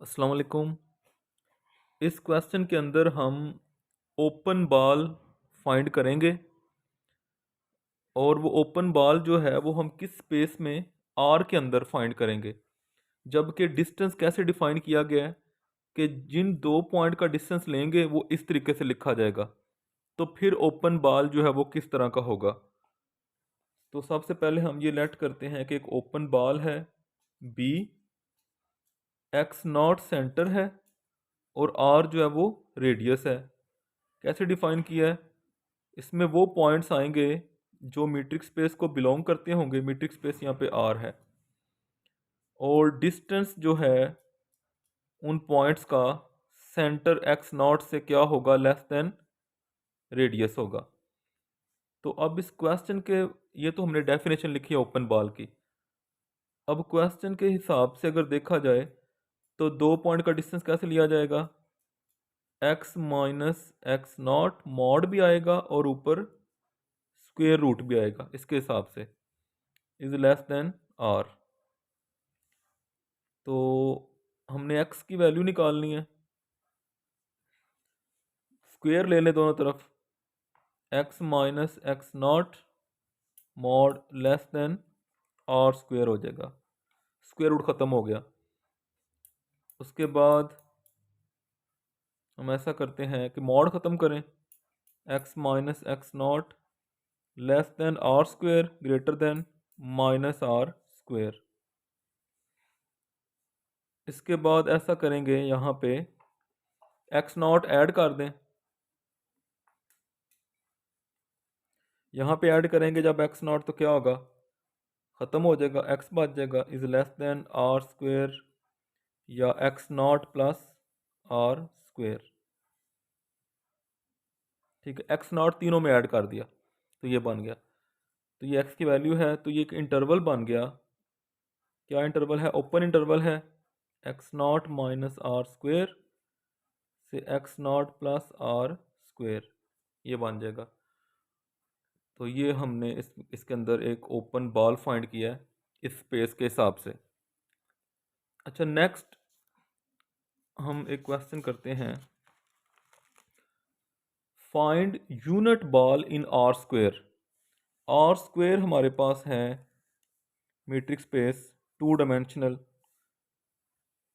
अस्सलाम वालेकुम। इस क्वेश्चन के अंदर हम ओपन बॉल फाइंड करेंगे और वो ओपन बॉल जो है वो हम किस स्पेस में आर के अंदर फाइंड करेंगे। जबकि डिस्टेंस कैसे डिफाइन किया गया है कि जिन दो पॉइंट का डिस्टेंस लेंगे वो इस तरीके से लिखा जाएगा। तो फिर ओपन बॉल जो है वो किस तरह का होगा। तो सबसे पहले हम ये लेट करते हैं कि एक ओपन बॉल है बी, एक्स नॉट सेंटर है और आर जो है वो रेडियस है। कैसे डिफाइन किया है, इसमें वो पॉइंट्स आएंगे जो मीट्रिक स्पेस को बिलोंग करते होंगे। मीट्रिक स्पेस यहाँ पे आर है और डिस्टेंस जो है उन पॉइंट्स का सेंटर एक्स नॉट से क्या होगा, लेस देन रेडियस होगा। तो अब इस क्वेश्चन के, ये तो हमने डेफिनेशन लिखी है ओपन बॉल की। अब क्वेश्चन के हिसाब से अगर देखा जाए तो दो पॉइंट का डिस्टेंस कैसे लिया जाएगा, x minus x not mod भी आएगा और ऊपर स्क्वेयर रूट भी आएगा इसके हिसाब से, इज लेस देन आर। तो हमने एक्स की वैल्यू निकालनी है, स्क्वेयर ले लें दोनों तरफ, x minus x not mod less than r square हो जाएगा, स्क्वेयर रूट ख़त्म हो गया। उसके बाद हम ऐसा करते हैं कि मॉड ख़त्म करें, x minus x not less than r square greater than minus r square. इसके बाद ऐसा करेंगे, यहाँ पे एक्स नॉट ऐड कर दें, यहाँ पे ऐड करेंगे जब एक्स नॉट तो क्या होगा, ख़त्म हो जाएगा, एक्स बच जाएगा, is less than r square या x naught plus r square. ठीक है, एक्स नॉट तीनों में ऐड कर दिया तो ये बन गया। तो ये एक्स की वैल्यू है, तो ये एक इंटरवल बन गया। क्या इंटरवल है, ओपन इंटरवल है, x naught minus r square से x naught plus r square, ये बन जाएगा। तो ये हमने इसके अंदर एक ओपन बॉल फाइंड किया है इस स्पेस के हिसाब से। अच्छा, नेक्स्ट हम एक क्वेश्चन करते हैं, find unit ball in r square. R square हमारे पास है मीट्रिक स्पेस टू डायमेंशनल,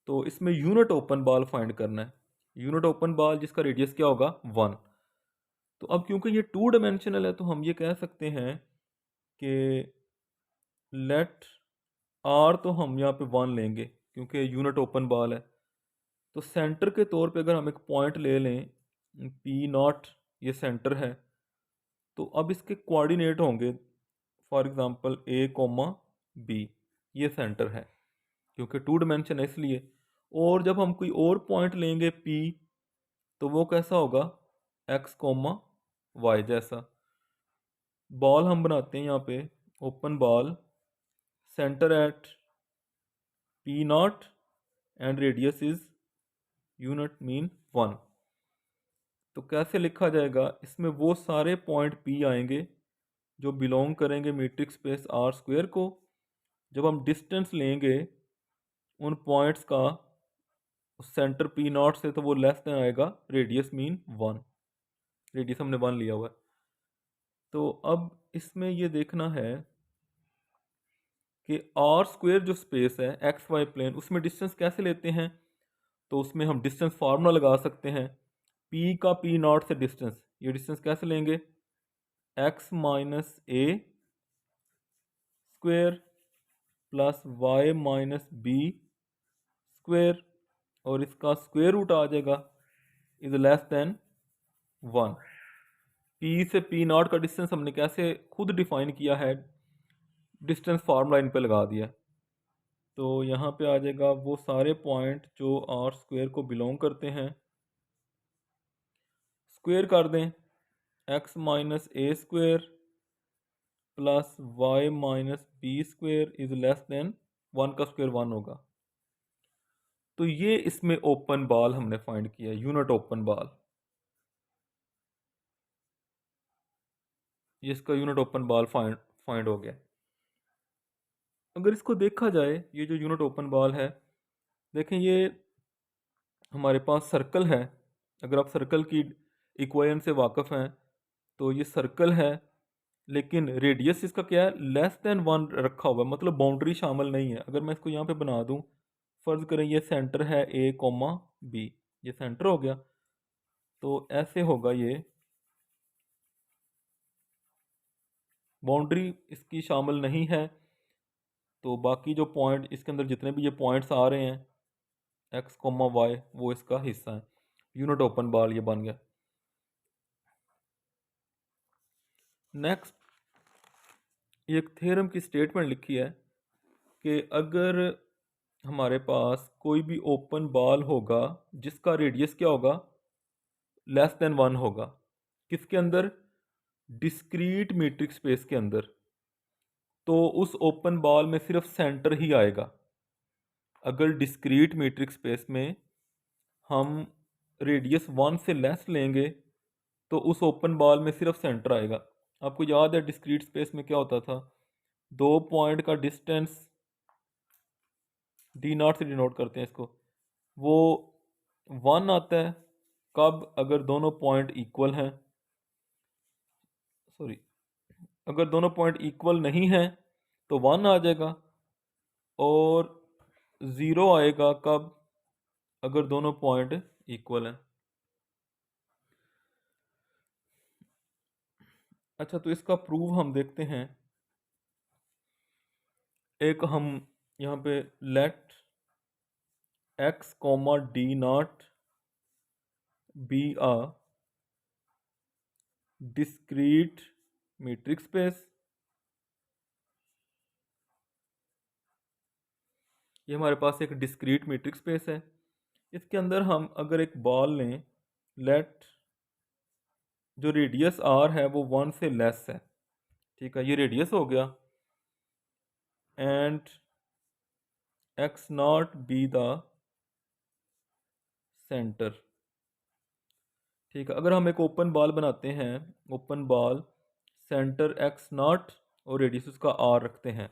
तो इसमें यूनिट ओपन बॉल फाइंड करना है। यूनिट ओपन बॉल जिसका रेडियस क्या होगा, 1। तो अब क्योंकि ये टू डायमेंशनल है तो हम ये कह सकते हैं कि लेट आर, तो हम यहाँ पे 1 लेंगे क्योंकि यूनिट ओपन बॉल है। तो सेंटर के तौर पे अगर हम एक पॉइंट ले लें पी नॉट, ये सेंटर है, तो अब इसके कोऑर्डिनेट होंगे, for example a comma b, ये सेंटर है क्योंकि टू डायमेंशन है इसलिए। और जब हम कोई और पॉइंट लेंगे पी, तो वो कैसा होगा, एक्स कोमा वाई जैसा। बॉल हम बनाते हैं यहाँ पे open ball, centre at P not and radius is unit mean 1। तो कैसे लिखा जाएगा, इसमें वो सारे पॉइंट पी आएंगे जो बिलोंग करेंगे मीट्रिक स्पेस आर स्क्वेयर को। जब हम डिस्टेंस लेंगे उन पॉइंट्स का सेंटर पी नॉट से, तो वो लेस देन आएगा रेडियस मीन 1, रेडियस हमने 1 लिया हुआ है। तो अब इसमें ये देखना है कि आर स्क्वेयर जो स्पेस है एक्स वाई प्लेन, उसमें डिस्टेंस कैसे लेते हैं। तो उसमें हम डिस्टेंस फार्मूला लगा सकते हैं, पी का पी नॉट से डिस्टेंस, ये डिस्टेंस कैसे लेंगे, x minus a square plus y minus b square, और इसका स्क्वेयर रूट आ जाएगा, इज लेस देन 1। पी से पी नॉट का डिस्टेंस हमने कैसे खुद डिफाइन किया है, डिस्टेंस फार्मूला इन पे लगा दिया। तो यहाँ पे आ जाएगा वो सारे पॉइंट जो आर स्क्वेयर को बिलोंग करते हैं, स्क्वेयर कर दें, x minus a square plus y minus b square is less than 1 का स्क्वेयर 1 होगा। तो ये इसमें ओपन बॉल हमने फाइंड किया, यूनिट ओपन बॉल, ये इसका unit open ball find find हो गया। अगर इसको देखा जाए, ये जो यूनिट ओपन बॉल है, देखें ये हमारे पास सर्कल है, अगर आप सर्कल की इक्वेशन से वाकिफ़ हैं तो ये सर्कल है, लेकिन रेडियस इसका क्या है, लेस देन 1 रखा हुआ है, मतलब बाउंड्री शामिल नहीं है। अगर मैं इसको यहाँ पे बना दूँ, फ़र्ज़ करें ये सेंटर है ए कोमा बी, ये सेंटर हो गया, तो ऐसे होगा ये, बाउंड्री इसकी शामिल नहीं है, तो बाकी जो पॉइंट इसके अंदर जितने भी ये पॉइंट्स आ रहे हैं एक्स कोमा वाई वो इसका हिस्सा है। यूनिट ओपन बॉल ये बन गया। नेक्स्ट एक थ्योरम की स्टेटमेंट लिखी है कि अगर हमारे पास कोई भी ओपन बॉल होगा जिसका रेडियस क्या होगा, लेस देन 1 होगा, किसके अंदर, डिस्क्रीट मीट्रिक स्पेस के अंदर, तो उस ओपन बॉल में सिर्फ सेंटर ही आएगा। अगर डिस्क्रीट मीट्रिक स्पेस में हम रेडियस 1 से लेस लेंगे तो उस ओपन बॉल में सिर्फ सेंटर आएगा। आपको याद है डिस्क्रीट स्पेस में क्या होता था, दो पॉइंट का डिस्टेंस डी नॉट से डिनोट करते हैं इसको, वो 1 आता है कब, अगर दोनों पॉइंट इक्वल हैं, सॉरी, अगर दोनों पॉइंट इक्वल नहीं हैं तो 1 आ जाएगा, और 0 आएगा कब, अगर दोनों पॉइंट इक्वल हैं। अच्छा, तो इसका प्रूव हम देखते हैं। एक हम यहाँ पे let x comma d not be a discrete metric space, ये हमारे पास एक डिस्क्रीट मीट्रिक स्पेस है। इसके अंदर हम अगर एक बॉल लें, लेट जो रेडियस आर है वो 1 से लेस है, ठीक है, ये रेडियस हो गया, and x not be the centre, ठीक है। अगर हम एक ओपन बॉल बनाते हैं, open ball centre x not और रेडियस उसका आर रखते हैं,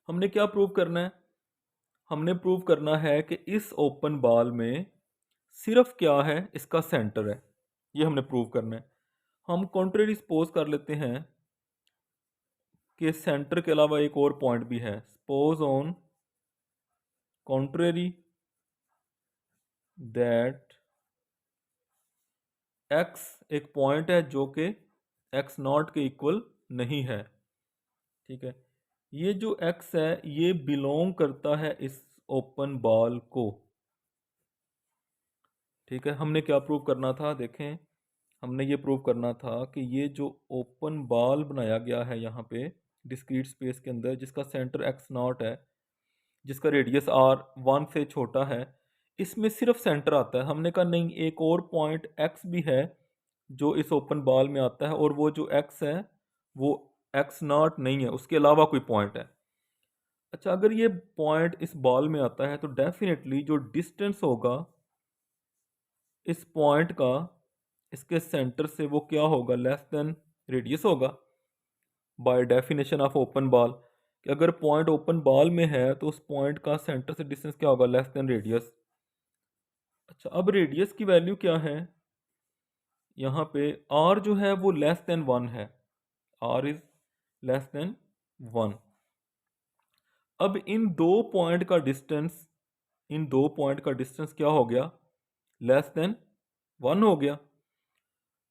हमने क्या प्रूव करना है, हमने प्रूव करना है कि इस ओपन बॉल में सिर्फ क्या है, इसका सेंटर है, ये हमने प्रूव करना है। हम कॉन्ट्रेरी सपोज कर लेते हैं कि सेंटर के अलावा एक और पॉइंट भी है, suppose on contrary that x एक पॉइंट है जो कि एक्स नॉट के इक्वल नहीं है, ठीक है। ये जो एक्स है ये बिलोंग करता है इस ओपन बॉल को, ठीक है। हमने क्या प्रूव करना था, देखें, हमने ये प्रूव करना था कि ये जो ओपन बॉल बनाया गया है यहाँ पे डिस्क्रीट स्पेस के अंदर, जिसका सेंटर एक्स नॉट है, जिसका रेडियस आर 1 से छोटा है, इसमें सिर्फ सेंटर आता है। हमने कहा नहीं, एक और पॉइंट एक्स भी है जो इस ओपन बॉल में आता है, और वो जो एक्स है वो एक्स नॉट नहीं है, उसके अलावा कोई पॉइंट है। अच्छा, अगर ये पॉइंट इस बॉल में आता है तो डेफिनेटली जो डिस्टेंस होगा इस पॉइंट का इसके सेंटर से वो क्या होगा, लेस देन रेडियस होगा, bye definition of open ball, कि अगर पॉइंट ओपन बॉल में है तो उस पॉइंट का सेंटर से डिस्टेंस क्या होगा, लेस देन रेडियस। अच्छा, अब रेडियस की वैल्यू क्या है, यहाँ पे r जो है वो लेस देन 1 है, r इज लेस देन 1। अब इन दो पॉइंट का डिस्टेंस, इन दो पॉइंट का डिस्टेंस क्या हो गया, लेस देन 1 हो गया।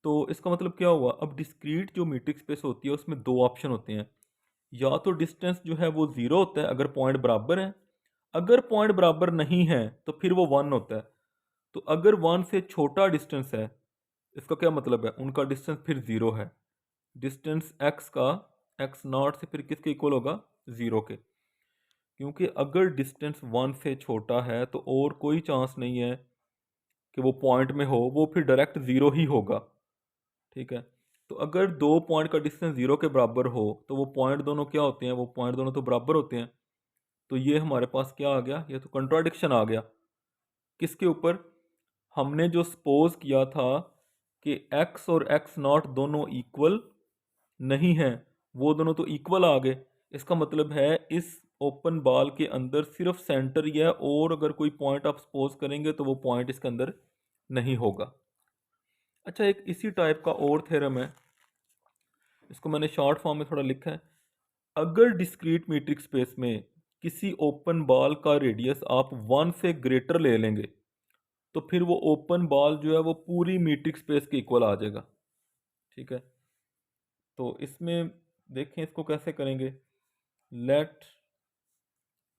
तो इसका मतलब क्या हुआ, अब डिस्क्रीट जो मीट्रिक स्पेस होती है उसमें दो ऑप्शन होते हैं, या तो डिस्टेंस जो है वो 0 होता है अगर पॉइंट बराबर है, अगर पॉइंट बराबर नहीं है तो फिर वो 1 होता है। तो अगर 1 से छोटा डिस्टेंस है, इसका क्या मतलब है, उनका डिस्टेंस फिर 0 है, डिस्टेंस x का एक्स नॉट से फिर किसके इक्वल होगा, 0 के, क्योंकि अगर डिस्टेंस 1 से छोटा है तो और कोई चांस नहीं है कि वो पॉइंट में हो, वो फिर डायरेक्ट 0 ही होगा, ठीक है। तो अगर दो पॉइंट का डिस्टेंस 0 के बराबर हो तो वो पॉइंट दोनों क्या होते हैं, वो पॉइंट दोनों तो बराबर होते हैं। तो ये हमारे पास क्या आ गया, ये तो कंट्राडिक्शन आ गया, किसके ऊपर, हमने जो सपोज किया था कि x और x नॉट दोनों इक्वल नहीं हैं, वो दोनों तो इक्वल आ गए। इसका मतलब है इस ओपन बॉल के अंदर सिर्फ सेंटर ही है, और अगर कोई पॉइंट आप सपोज करेंगे तो वो पॉइंट इसके अंदर नहीं होगा। अच्छा, एक इसी टाइप का और थ्योरम है, इसको मैंने शॉर्ट फॉर्म में थोड़ा लिखा है। अगर डिस्क्रीट मीट्रिक स्पेस में किसी ओपन बॉल का रेडियस आप 1 से ग्रेटर ले लेंगे, तो फिर वो ओपन बॉल जो है वो पूरी मीट्रिक स्पेस के इक्वल आ जाएगा। ठीक है, तो इसमें देखें इसको कैसे करेंगे। Let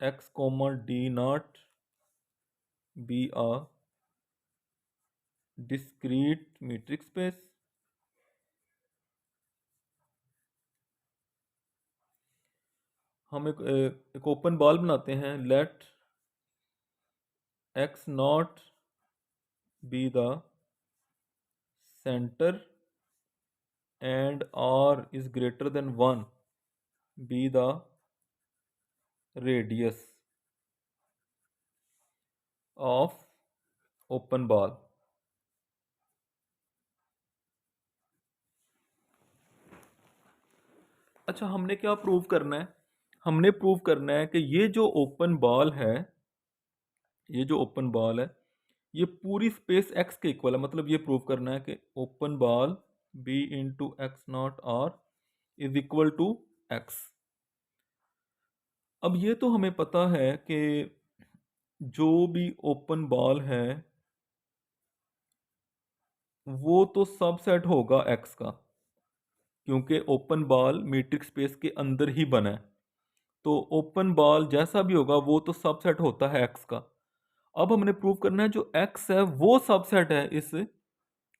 x comma d not be a discrete metric space. हम एक ओपन बॉल बनाते हैं। Let x not be the centre and r is greater than 1 be the radius of open ball. अच्छा, हमने क्या प्रूव करना है? हमने प्रूव करना है कि ये जो ओपन बॉल है, ये जो ओपन बॉल है, ये पूरी स्पेस एक्स के इक्वल है। मतलब ये प्रूव करना है कि open ball b into x not r is equal to x. अब ये तो हमें पता है कि जो भी ओपन बॉल है वो तो सबसेट होगा एक्स का, क्योंकि ओपन बॉल मीट्रिक स्पेस के अंदर ही बना है। तो ओपन बॉल जैसा भी होगा वो तो सबसेट होता है एक्स का। अब हमने प्रूव करना है जो एक्स है वो सबसेट है इस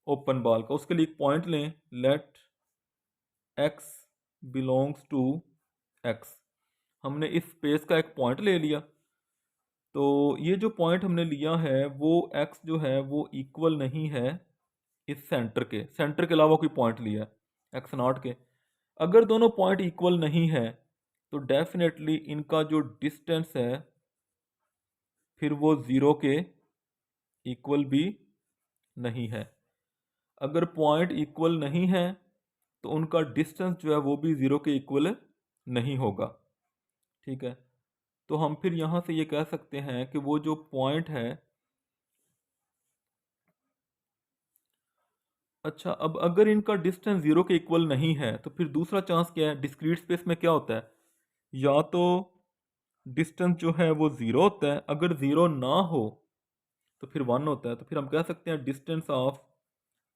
ओपन बॉल का। उसके लिए एक पॉइंट लें। Let x belongs to x. हमने इस स्पेस का एक पॉइंट ले लिया। तो ये जो पॉइंट हमने लिया है वो एक्स जो है वो इक्वल नहीं है इस सेंटर के अलावा कोई पॉइंट लिया है एक्स नॉट के। अगर दोनों पॉइंट इक्वल नहीं है तो डेफिनेटली इनका जो डिस्टेंस है फिर वो ज़ीरो के इक्वल भी नहीं है। अगर पॉइंट इक्वल नहीं है तो उनका डिस्टेंस जो है वो भी ज़ीरो के इक्वल नहीं होगा। ठीक है, तो हम फिर यहाँ से ये कह सकते हैं कि वो जो पॉइंट है, अच्छा अब अगर इनका डिस्टेंस ज़ीरो के इक्वल नहीं है तो फिर दूसरा चांस क्या है? डिस्क्रीट स्पेस में क्या होता है, या तो डिस्टेंस जो है वो ज़ीरो होता है, अगर ज़ीरो ना हो तो फिर वन होता है। तो फिर हम कह सकते हैं distance of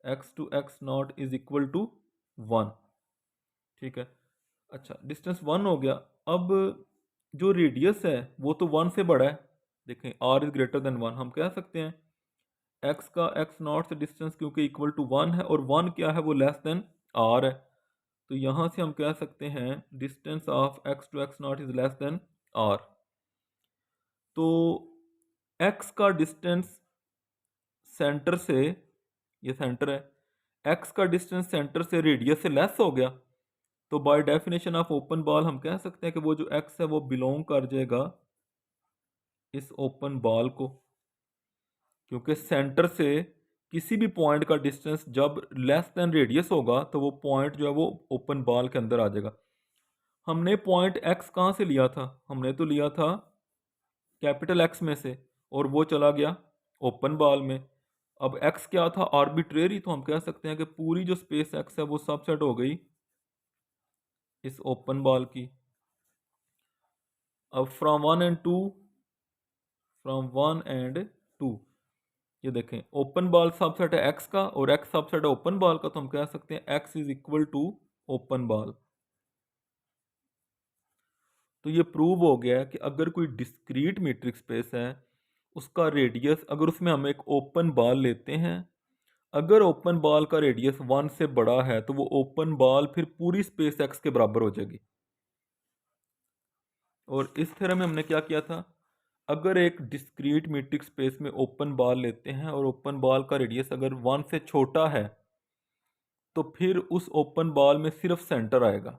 x to x not is equal to one. ठीक है, अच्छा डिस्टेंस वन हो गया। अब जो रेडियस है वो तो वन से बड़ा है। देखें r is greater than one, हम कह सकते हैं एक्स का एक्स नॉट से डिस्टेंस क्योंकि इक्वल टू वन है और वन क्या है वो लेस देन आर है। तो यहाँ से हम कह सकते हैं distance of x to x not is less than r. तो एक्स का डिस्टेंस सेंटर से, ये सेंटर है, एक्स का डिस्टेंस सेंटर से रेडियस से लेस हो गया। तो by definition of open ball हम कह सकते हैं कि वो जो एक्स है वो बिलोंग कर जाएगा इस ओपन बॉल को, क्योंकि सेंटर से किसी भी पॉइंट का डिस्टेंस जब लेस देन रेडियस होगा तो वो पॉइंट जो है वो ओपन बॉल के अंदर आ जाएगा। हमने पॉइंट एक्स कहाँ से लिया था? हमने तो लिया था कैपिटल एक्स में से, और वो चला गया ओपन बॉल में। अब एक्स क्या था? आर्बिट्रेरी। तो हम कह सकते हैं कि पूरी जो स्पेस एक्स है वो सबसेट हो गई इस ओपन बॉल की। अब from one and two, from one and two, ये देखें ओपन बॉल सबसेट है एक्स का और एक्स सबसेट है ओपन बॉल का। तो हम कह सकते हैं x is equal to open ball. तो ये प्रूव हो गया है कि अगर कोई डिस्क्रीट मीट्रिक स्पेस है, उसका रेडियस, अगर उसमें हम एक ओपन बॉल लेते हैं, अगर ओपन बॉल का रेडियस वन से बड़ा है तो वो ओपन बॉल फिर पूरी स्पेस एक्स के बराबर हो जाएगी। और इस थ्योरम में हमने क्या किया था? अगर एक डिस्क्रीट मीट्रिक स्पेस में ओपन बॉल लेते हैं और ओपन बॉल का रेडियस अगर वन से छोटा है तो फिर उस ओपन बॉल में सिर्फ सेंटर आएगा।